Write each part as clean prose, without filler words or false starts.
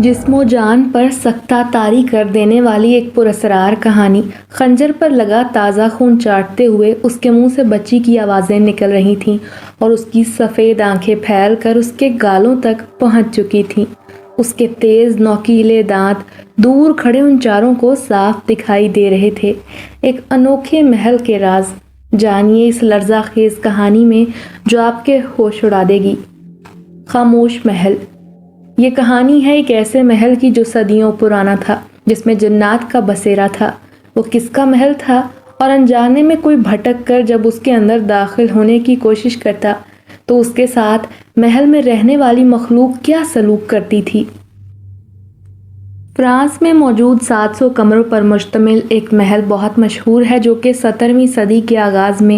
جسم و جان پر سکتہ طاری کر دینے والی ایک پراسرار کہانی۔ خنجر پر لگا تازہ خون چاٹتے ہوئے اس کے منہ سے بچی کی آوازیں نکل رہی تھیں اور اس کی سفید آنکھیں پھیل کر اس کے گالوں تک پہنچ چکی تھیں۔ اس کے تیز نوکیلے دانت دور کھڑے ان چاروں کو صاف دکھائی دے رہے تھے۔ ایک انوکھے محل کے راز جانیے اس لرزہ خیز کہانی میں جو آپ کے ہوش اڑا دے گی۔ خاموش محل۔ یہ کہانی ہے ایک ایسے محل کی جو صدیوں پرانا تھا، جس میں جنات کا بسیرا تھا۔ وہ کس کا محل تھا اور انجانے میں کوئی بھٹک کر جب اس کے اندر داخل ہونے کی کوشش کرتا تو اس کے ساتھ محل میں رہنے والی مخلوق کیا سلوک کرتی تھی؟ فرانس میں موجود 700 کمروں پر مشتمل ایک محل بہت مشہور ہے جو کہ 17ویں صدی کے آغاز میں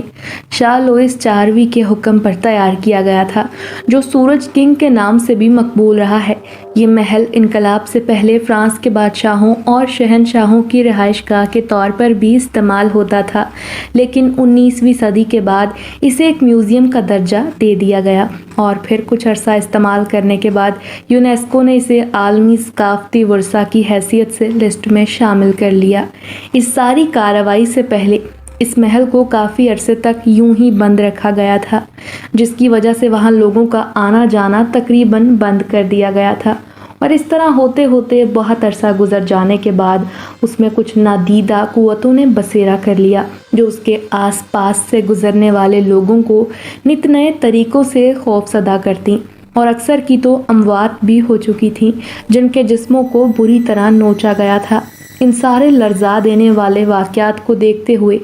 شاہ لوئس 4ویں کے حکم پر تیار کیا گیا تھا، جو سورج کنگ کے نام سے بھی مقبول رہا ہے۔ یہ محل انقلاب سے پہلے فرانس کے بادشاہوں اور شہنشاہوں کی رہائش گاہ کے طور پر بھی استعمال ہوتا تھا، لیکن 19ویں صدی کے بعد اسے ایک میوزیم کا درجہ دے دیا گیا اور پھر کچھ عرصہ استعمال کرنے کے بعد یونیسکو نے اسے عالمی ثقافتی ورثہ کی حیثیت سے لسٹ میں شامل کر لیا۔ اس ساری کارروائی سے پہلے اس محل کو کافی عرصے تک یوں ہی بند رکھا گیا تھا، جس کی وجہ سے وہاں لوگوں کا آنا جانا تقریباً بند کر دیا گیا تھا، اور اس طرح ہوتے ہوتے بہت عرصہ گزر جانے کے بعد اس میں کچھ نادیدہ قوتوں نے بسیرا کر لیا جو اس کے آس پاس سے گزرنے والے لوگوں کو نت نئے طریقوں سے خوف زدہ کرتیں، اور اکثر کی تو اموات بھی ہو چکی تھیں جن کے جسموں کو بری طرح نوچا گیا تھا۔ ان سارے لرزا دینے والے واقعات کو دیکھتے ہوئے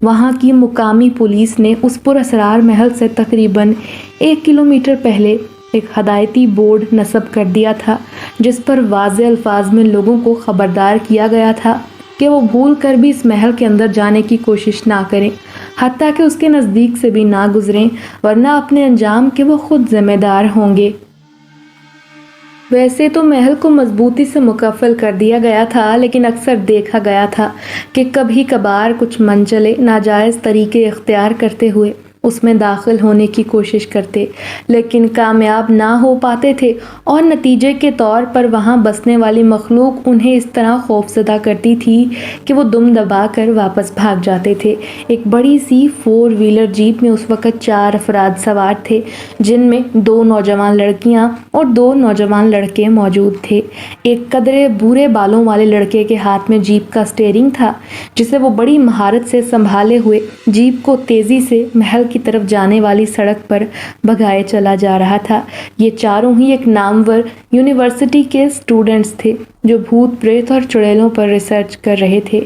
وہاں کی مقامی پولیس نے اس پراسرار محل سے تقریباً 1 کلومیٹر پہلے ایک ہدایتی بورڈ نصب کر دیا تھا جس پر واضح الفاظ میں لوگوں کو خبردار کیا گیا تھا کہ وہ بھول کر بھی اس محل کے اندر جانے کی کوشش نہ کریں، حتیٰ کہ اس کے نزدیک سے بھی نہ گزریں، ورنہ اپنے انجام کے وہ خود ذمہ دار ہوں گے۔ ویسے تو محل کو مضبوطی سے مقفل کر دیا گیا تھا، لیکن اکثر دیکھا گیا تھا کہ کبھی کبھار کچھ منچلے ناجائز طریقے اختیار کرتے ہوئے اس میں داخل ہونے کی کوشش کرتے، لیکن کامیاب نہ ہو پاتے تھے، اور نتیجے کے طور پر وہاں بسنے والی مخلوق انہیں اس طرح خوفزدہ کرتی تھی کہ وہ دم دبا کر واپس بھاگ جاتے تھے۔ ایک بڑی سی 4 ویلر جیپ میں اس وقت 4 افراد سوار تھے، جن میں 2 نوجوان لڑکیاں اور 2 نوجوان لڑکے موجود تھے۔ ایک قدرے بھورے بالوں والے لڑکے کے ہاتھ میں جیپ کا اسٹیئرنگ تھا، جسے وہ بڑی مہارت سے سنبھالے ہوئے جیپ کو تیزی سے محل کی طرف جانے والی سڑک پر بھگائے چلا جا رہا تھا۔ یہ چاروں ہی ایک نامور یونیورسٹی کے اسٹوڈنٹس تھے جو بھوت پریت اور چڑیلوں پر ریسرچ کر رہے تھے،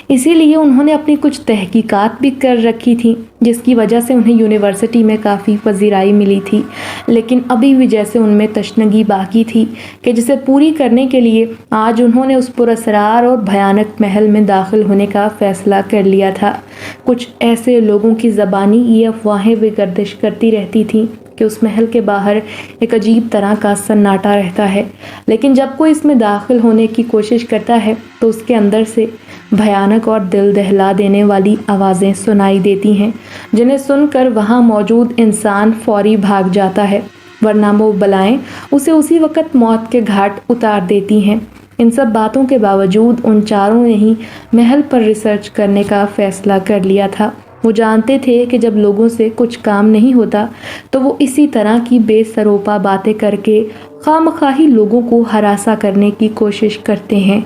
اسی لیے انہوں نے اپنی کچھ تحقیقات بھی کر رکھی تھیں جس کی وجہ سے انہیں یونیورسٹی میں کافی پذیرائی ملی تھی، لیکن ابھی بھی جیسے ان میں تشنگی باقی تھی کہ جسے پوری کرنے کے لیے آج انہوں نے اس پراسرار اور بھیانک محل میں داخل ہونے کا فیصلہ کر لیا تھا۔ کچھ ایسے لوگوں کی زبانی یہ افواہیں بھی گردش کرتی رہتی تھیں کہ اس محل کے باہر ایک عجیب طرح کا سناٹا رہتا ہے، لیکن جب کوئی اس میں داخل ہونے کی کوشش کرتا ہے تو اس کے اندر سے بھیانک اور دل دہلا دینے والی آوازیں سنائی دیتی ہیں، جنہیں سن کر وہاں موجود انسان فوری بھاگ جاتا ہے، ورنہ وہ بلائیں اسے اسی وقت موت کے گھاٹ اتار دیتی ہیں۔ ان سب باتوں کے باوجود ان چاروں نے ہی محل پر ریسرچ کرنے کا فیصلہ کر لیا تھا۔ وہ جانتے تھے کہ جب لوگوں سے کچھ کام نہیں ہوتا تو وہ اسی طرح کی بے سروپا باتیں کر کے خواہ لوگوں کو ہراساں کرنے کی کوشش کرتے ہیں۔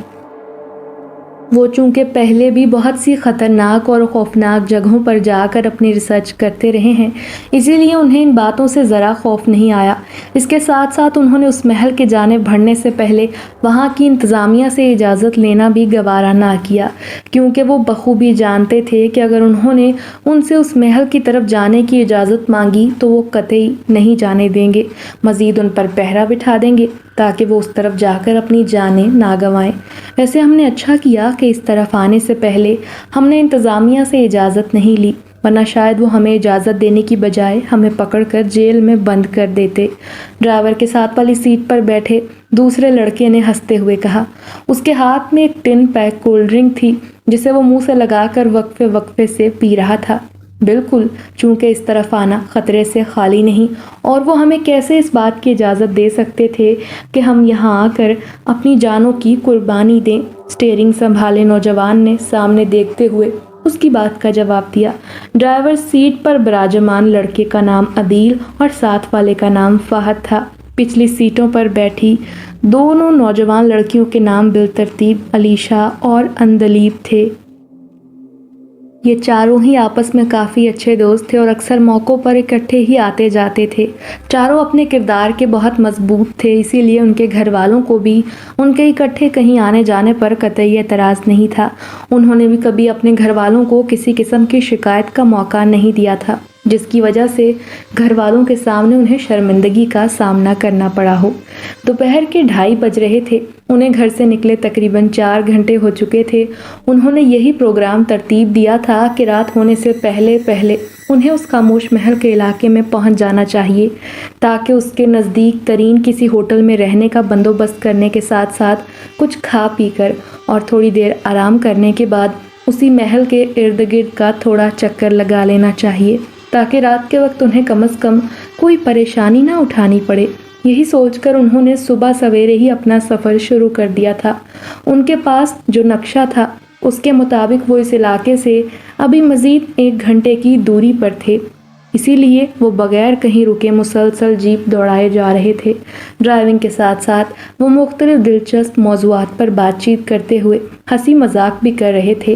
وہ چونکہ پہلے بھی بہت سی خطرناک اور خوفناک جگہوں پر جا کر اپنی ریسرچ کرتے رہے ہیں، اسی لیے انہیں ان باتوں سے ذرا خوف نہیں آیا۔ اس کے ساتھ ساتھ انہوں نے اس محل کے جانب بڑھنے سے پہلے وہاں کی انتظامیہ سے اجازت لینا بھی گوارا نہ کیا، کیونکہ وہ بخوبی جانتے تھے کہ اگر انہوں نے ان سے اس محل کی طرف جانے کی اجازت مانگی تو وہ قطعی نہیں جانے دیں گے، مزید ان پر پہرا بٹھا دیں گے تاکہ وہ اس طرف جا کر اپنی جانیں نہ گنوائیں۔ ویسے ہم نے اچھا کیا کہ اس طرف آنے سے پہلے ہم نے انتظامیہ سے اجازت نہیں لی، ورنہ شاید وہ ہمیں اجازت دینے کی بجائے ہمیں پکڑ کر جیل میں بند کر دیتے۔ ڈرائیور کے ساتھ والی سیٹ پر بیٹھے دوسرے لڑکے نے ہنستے ہوئے کہا۔ اس کے ہاتھ میں ایک ٹن پیک کولڈ ڈرنک تھی جسے وہ منہ سے لگا کر وقفے وقفے سے پی رہا تھا۔ بالکل، چونکہ اس طرف آنا خطرے سے خالی نہیں، اور وہ ہمیں کیسے اس بات کی اجازت دے سکتے تھے کہ ہم یہاں آ کر اپنی جانوں کی قربانی دیں؟ اسٹیئرنگ سنبھالے نوجوان نے سامنے دیکھتے ہوئے اس کی بات کا جواب دیا۔ ڈرائیور سیٹ پر براجمان لڑکے کا نام عدیل اور ساتھ والے کا نام فہد تھا۔ پچھلی سیٹوں پر بیٹھی دونوں نوجوان لڑکیوں کے نام بالترتیب علیشا اور اندلیب تھے۔ یہ چاروں ہی آپس میں کافی اچھے دوست تھے اور اکثر موقعوں پر اکٹھے ہی آتے جاتے تھے۔ چاروں اپنے کردار کے بہت مضبوط تھے، اسی لیے ان کے گھر والوں کو بھی ان کے اکٹھے کہیں آنے جانے پر قطعی اعتراض نہیں تھا۔ انہوں نے بھی کبھی اپنے گھر والوں کو کسی قسم کی شکایت کا موقع نہیں دیا تھا جس کی وجہ سے گھر والوں کے سامنے انہیں شرمندگی کا سامنا کرنا پڑا ہو۔ دوپہر کے 2:30 بج رہے تھے، انہیں گھر سے نکلے تقریباً 4 گھنٹے ہو چکے تھے۔ انہوں نے یہی پروگرام ترتیب دیا تھا کہ رات ہونے سے پہلے انہیں اس خاموش محل کے علاقے میں پہنچ جانا چاہیے تاکہ اس کے نزدیک ترین کسی ہوٹل میں رہنے کا بندوبست کرنے کے ساتھ ساتھ کچھ کھا پی کر اور تھوڑی دیر آرام کرنے کے بعد اسی محل کے ارد گرد کا تھوڑا چکر لگا لینا چاہیے تاکہ رات کے وقت انہیں کم از کم کوئی پریشانی نہ اٹھانی پڑے۔ یہی سوچ کر انہوں نے صبح سویرے ہی اپنا سفر شروع کر دیا تھا۔ ان کے پاس جو نقشہ تھا اس کے مطابق وہ اس علاقے سے ابھی مزید 1 گھنٹے کی دوری پر تھے، اسی لیے وہ بغیر کہیں رکے مسلسل جیپ دوڑائے جا رہے تھے۔ ڈرائیونگ کے ساتھ ساتھ وہ مختلف دلچسپ موضوعات پر بات چیت کرتے ہوئے ہنسی مذاق بھی کر رہے تھے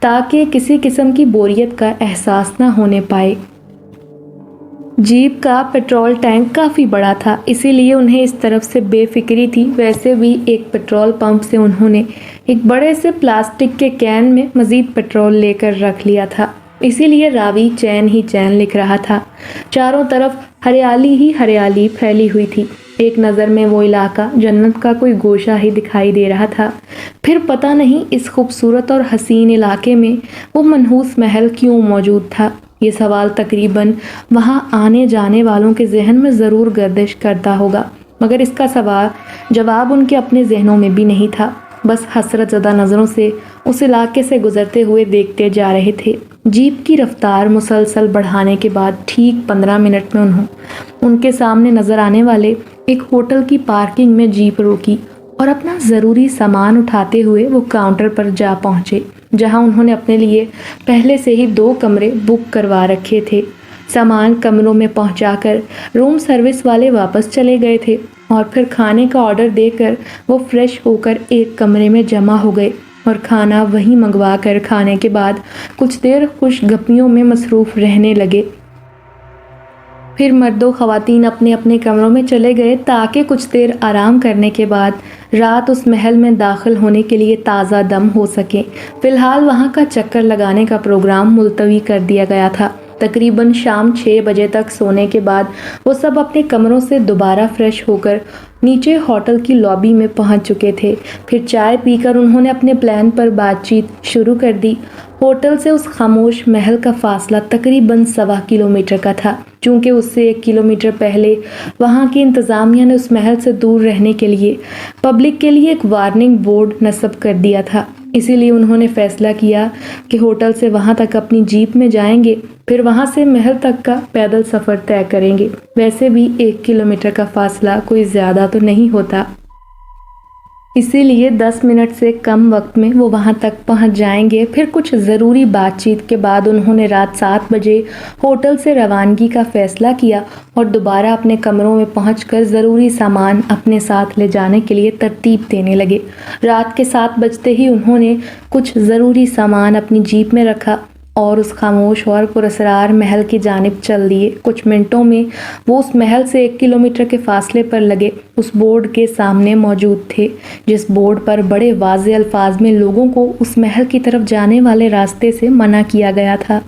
تاکہ کسی قسم کی بوریت کا احساس نہ ہونے پائے۔ جیپ کا پیٹرول ٹینک کافی بڑا تھا، اسی لیے انہیں اس طرف سے بے فکری تھی۔ ویسے بھی ایک پیٹرول پمپ سے انہوں نے ایک بڑے سے پلاسٹک کے کین میں مزید پیٹرول لے کر رکھ لیا تھا، اسی لیے راوی چین ہی چین لکھ رہا تھا۔ چاروں طرف ہریالی ہی ہریالی پھیلی ہوئی تھی۔ ایک نظر میں وہ علاقہ جنت کا کوئی گوشہ ہی دکھائی دے رہا تھا۔ پھر پتہ نہیں اس خوبصورت اور حسین علاقے میں وہ منحوس محل کیوں موجود تھا؟ یہ سوال تقریباً وہاں آنے جانے والوں کے ذہن میں ضرور گردش کرتا ہوگا، مگر اس کا جواب ان کے اپنے ذہنوں میں بھی نہیں تھا۔ بس حسرت زدہ نظروں سے اس علاقے سے گزرتے ہوئے دیکھتے جا رہے تھے۔ جیپ کی رفتار مسلسل بڑھانے کے بعد ٹھیک 15 منٹ میں ان کے سامنے نظر آنے والے ایک ہوٹل کی پارکنگ میں جیپ روکی اور اپنا ضروری سامان اٹھاتے ہوئے وہ کاؤنٹر پر جا پہنچے جہاں انہوں نے اپنے لیے پہلے سے ہی 2 کمرے بک کروا رکھے تھے۔ سامان کمروں میں پہنچا کر روم سروس والے واپس چلے گئے تھے اور پھر کھانے کا آرڈر دے کر وہ فریش ہو کر ایک کمرے میں جمع ہو گئے اور کھانا وہیں منگوا کر کھانے کے بعد کچھ دیر خوش گپیوں میں مصروف رہنے لگے۔ پھر مرد و خواتین اپنے اپنے کمروں میں چلے گئے تاکہ کچھ دیر آرام کرنے کے بعد رات اس محل میں داخل ہونے کے لیے تازہ دم ہو سکے۔ فی الحال وہاں کا چکر لگانے کا پروگرام ملتوی کر دیا گیا تھا۔ تقریباً شام 6 بجے تک سونے کے بعد وہ سب اپنے کمروں سے دوبارہ فریش ہو کر نیچے ہوٹل کی لابی میں پہنچ چکے تھے۔ پھر چائے پی کر انہوں نے اپنے پلان پر بات چیت شروع کر دی۔ ہوٹل سے اس خاموش محل کا فاصلہ تقریباً 1.25 کلومیٹر کا تھا، چونکہ اس سے 1 کلومیٹر پہلے وہاں کی انتظامیہ نے اس محل سے دور رہنے کے لیے پبلک کے لیے ایک وارننگ بورڈ نصب کر دیا تھا۔ اسی لیے انہوں نے فیصلہ کیا کہ ہوٹل سے وہاں تک اپنی جیپ میں جائیں گے، پھر وہاں سے محل تک کا پیدل سفر طے کریں گے۔ ویسے بھی 1 کلومیٹر کا فاصلہ کوئی زیادہ تو نہیں ہوتا، اسی لیے 10 منٹ سے کم وقت میں وہ وہاں تک پہنچ جائیں گے۔ پھر کچھ ضروری بات چیت کے بعد انہوں نے رات 7 بجے ہوٹل سے روانگی کا فیصلہ کیا اور دوبارہ اپنے کمروں میں پہنچ کر ضروری سامان اپنے ساتھ لے جانے کے لیے ترتیب دینے لگے۔ رات کے 7 بجتے ہی انہوں نے کچھ ضروری سامان اپنی جیپ میں رکھا اور اس خاموش اور پراسرار محل کی جانب چل دیے۔ کچھ منٹوں میں وہ اس محل سے 1 کلومیٹر کے فاصلے پر لگے اس بورڈ کے سامنے موجود تھے جس بورڈ پر بڑے واضح الفاظ میں لوگوں کو اس محل کی طرف جانے والے راستے سے منع کیا گیا تھا۔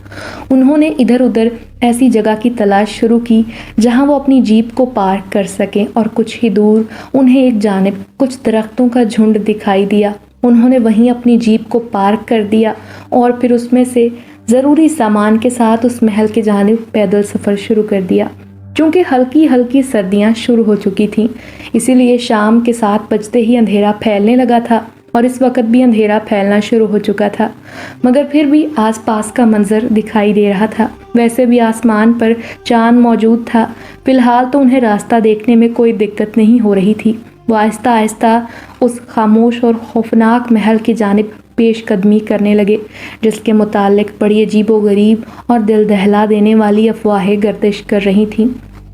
انہوں نے ادھر ادھر ایسی جگہ کی تلاش شروع کی جہاں وہ اپنی جیپ کو پارک کر سکیں اور کچھ ہی دور انہیں ایک جانب کچھ درختوں کا جھنڈ دکھائی دیا۔ انہوں نے وہیں اپنی جیپ کو پارک کر دیا اور پھر اس میں سے ضروری سامان کے ساتھ اس محل کی جانب پیدل سفر شروع کر دیا۔ چونکہ ہلکی ہلکی سردیاں شروع ہو چکی تھیں، اسی لیے شام کے 7 بجتے ہی اندھیرا پھیلنے لگا تھا اور اس وقت بھی اندھیرا پھیلنا شروع ہو چکا تھا، مگر پھر بھی آس پاس کا منظر دکھائی دے رہا تھا۔ ویسے بھی آسمان پر چاند موجود تھا۔ فی الحال تو انہیں راستہ دیکھنے میں کوئی دقت نہیں ہو رہی تھی۔ وہ آہستہ آہستہ اس خاموش اور خوفناک محل کی جانب پیش قدمی کرنے لگے، جس کے متعلق بڑی عجیب و غریب اور دل دہلا دینے والی افواہیں گردش کر رہی تھیں۔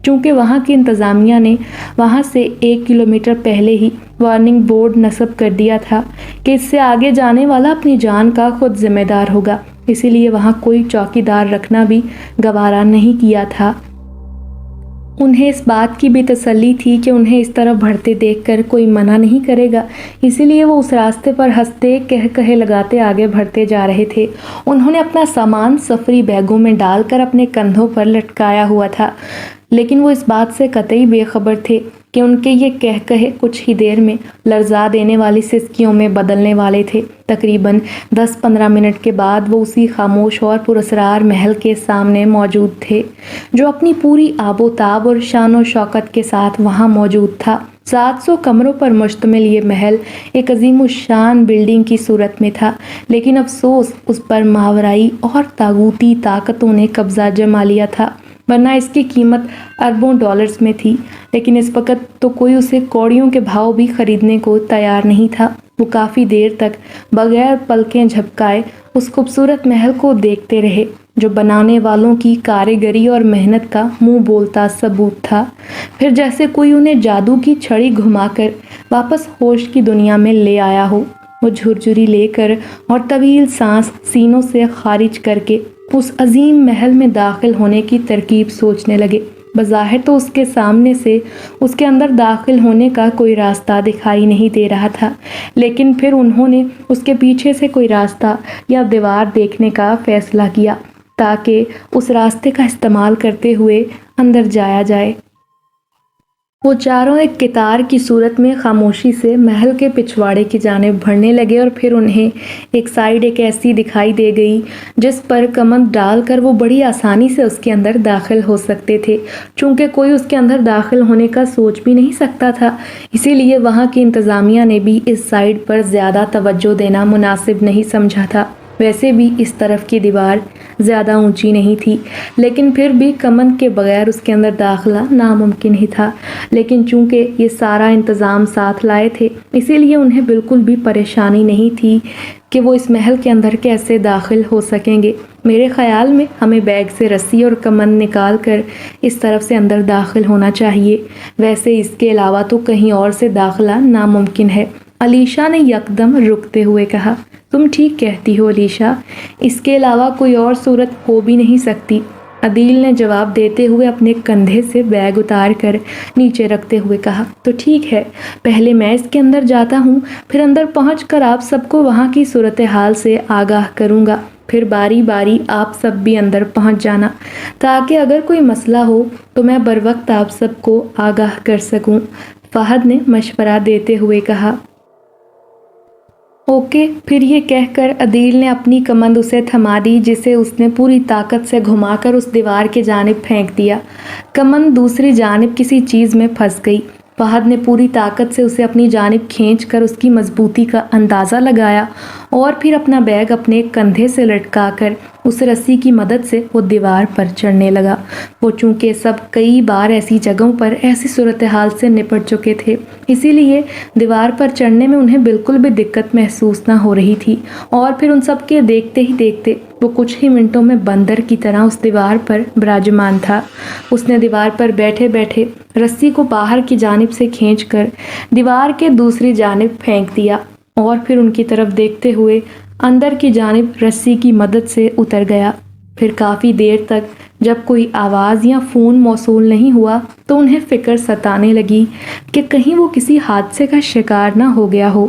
چونکہ وہاں کی انتظامیہ نے وہاں سے 1 کلومیٹر پہلے ہی وارننگ بورڈ نصب کر دیا تھا کہ اس سے آگے جانے والا اپنی جان کا خود ذمہ دار ہوگا، اسی لیے وہاں کوئی چوکیدار رکھنا بھی گوارا نہیں کیا تھا۔ انہیں اس بات کی بھی تسلی تھی کہ انہیں اس طرف بڑھتے دیکھ کر کوئی منع نہیں کرے گا، اسی لیے وہ اس راستے پر ہنستے کہے لگاتے آگے بڑھتے جا رہے تھے۔ انہوں نے اپنا سامان سفری بیگوں میں ڈال کر اپنے کندھوں پر لٹکایا ہوا تھا، لیکن وہ اس بات سے قطعی بے خبر تھے کہ ان کے یہ کہے کچھ ہی دیر میں لرزا دینے والی سسکیوں میں بدلنے والے تھے۔ تقریباً 10-15 منٹ کے بعد وہ اسی خاموش اور پراسرار محل کے سامنے موجود تھے، جو اپنی پوری آب و تاب اور شان و شوکت کے ساتھ وہاں موجود تھا۔ 700 کمروں پر مشتمل یہ محل ایک عظیم الشان بلڈنگ کی صورت میں تھا، لیکن افسوس اس پر ماورائی اور طاغوتی طاقتوں نے قبضہ جما لیا تھا، ورنہ اس کی قیمت اربوں ڈالرز میں تھی۔ لیکن اس وقت تو کوئی اسے کوڑیوں کے بھاؤ بھی خریدنے کو تیار نہیں تھا۔ وہ کافی دیر تک بغیر پلکیں جھپکائے اس خوبصورت محل کو دیکھتے رہے، جو بنانے والوں کی کاریگری اور محنت کا منہ بولتا ثبوت تھا۔ پھر جیسے کوئی انہیں جادو کی چھڑی گھما کر واپس ہوش کی دنیا میں لے آیا ہو، وہ جھرجھری لے کر اور طویل سانس سینوں سے خارج کر کے اس عظیم محل میں داخل ہونے کی ترکیب سوچنے لگے۔ بظاہر تو اس کے سامنے سے اس کے اندر داخل ہونے کا کوئی راستہ دکھائی نہیں دے رہا تھا، لیکن پھر انہوں نے اس کے پیچھے سے کوئی راستہ یا دیوار دیکھنے کا فیصلہ کیا تاکہ اس راستے کا استعمال کرتے ہوئے اندر جایا جائے۔ وہ چاروں ایک قطار کی صورت میں خاموشی سے محل کے پچھواڑے کی جانب بڑھنے لگے، اور پھر انہیں ایک سائیڈ ایک ایسی دکھائی دے گئی جس پر کمند ڈال کر وہ بڑی آسانی سے اس کے اندر داخل ہو سکتے تھے۔ چونکہ کوئی اس کے اندر داخل ہونے کا سوچ بھی نہیں سکتا تھا، اسی لیے وہاں کی انتظامیہ نے بھی اس سائیڈ پر زیادہ توجہ دینا مناسب نہیں سمجھا تھا۔ ویسے بھی اس طرف کی دیوار زیادہ اونچی نہیں تھی، لیکن پھر بھی کمند کے بغیر اس کے اندر داخلہ ناممکن ہی تھا۔ لیکن چونکہ یہ سارا انتظام ساتھ لائے تھے، اسی لیے انہیں بالکل بھی پریشانی نہیں تھی کہ وہ اس محل کے اندر کیسے داخل ہو سکیں گے۔ میرے خیال میں ہمیں بیگ سے رسی اور کمند نکال کر اس طرف سے اندر داخل ہونا چاہیے، ویسے اس کے علاوہ تو کہیں اور سے داخلہ ناممکن ہے، علیشا نے یکدم رکتے ہوئے کہا۔ تم ٹھیک کہتی ہو علیشا، اس کے علاوہ کوئی اور صورت ہو بھی نہیں سکتی، عدیل نے جواب دیتے ہوئے اپنے کندھے سے بیگ اتار کر نیچے رکھتے ہوئے کہا۔ تو ٹھیک ہے، پہلے میں اس کے اندر جاتا ہوں، پھر اندر پہنچ کر آپ سب کو وہاں کی صورتحال سے آگاہ کروں گا، پھر باری باری آپ سب بھی اندر پہنچ جانا، تاکہ اگر کوئی مسئلہ ہو تو میں بروقت آپ سب کو آگاہ کر سکوں، فہد نے مشورہ دیتے ہوئے کہا۔ اوکے، پھر یہ کہہ کر عدیل نے اپنی کمند اسے تھما دی، جسے اس نے پوری طاقت سے گھما کر اس دیوار کی جانب پھینک دیا۔ کمند دوسری جانب کسی چیز میں پھنس گئی۔ فہد نے پوری طاقت سے اسے اپنی جانب کھینچ کر اس کی مضبوطی کا اندازہ لگایا، اور پھر اپنا بیگ اپنے کندھے سے لٹکا کر اس رسی کی مدد سے وہ دیوار پر چڑھنے لگا۔ وہ چونکہ سب کئی بار ایسی جگہوں پر ایسی صورتحال سے نپٹ چکے تھے، اسی لیے دیوار پر چڑھنے میں انہیں بالکل بھی دقت محسوس نہ ہو رہی تھی، اور پھر ان سب کے دیکھتے ہی دیکھتے وہ کچھ ہی منٹوں میں بندر کی طرح اس دیوار پر براجمان تھا۔ اس نے دیوار پر بیٹھے بیٹھے رسی کو باہر کی جانب سے کھینچ کر دیوار کے دوسری جانب پھینک دیا، اور پھر ان کی طرف دیکھتے ہوئے اندر کی جانب رسی کی مدد سے اتر گیا۔ پھر کافی دیر تک جب کوئی آواز یا فون موصول نہیں ہوا تو انہیں فکر ستانے لگی کہ کہیں وہ کسی حادثے کا شکار نہ ہو گیا ہو۔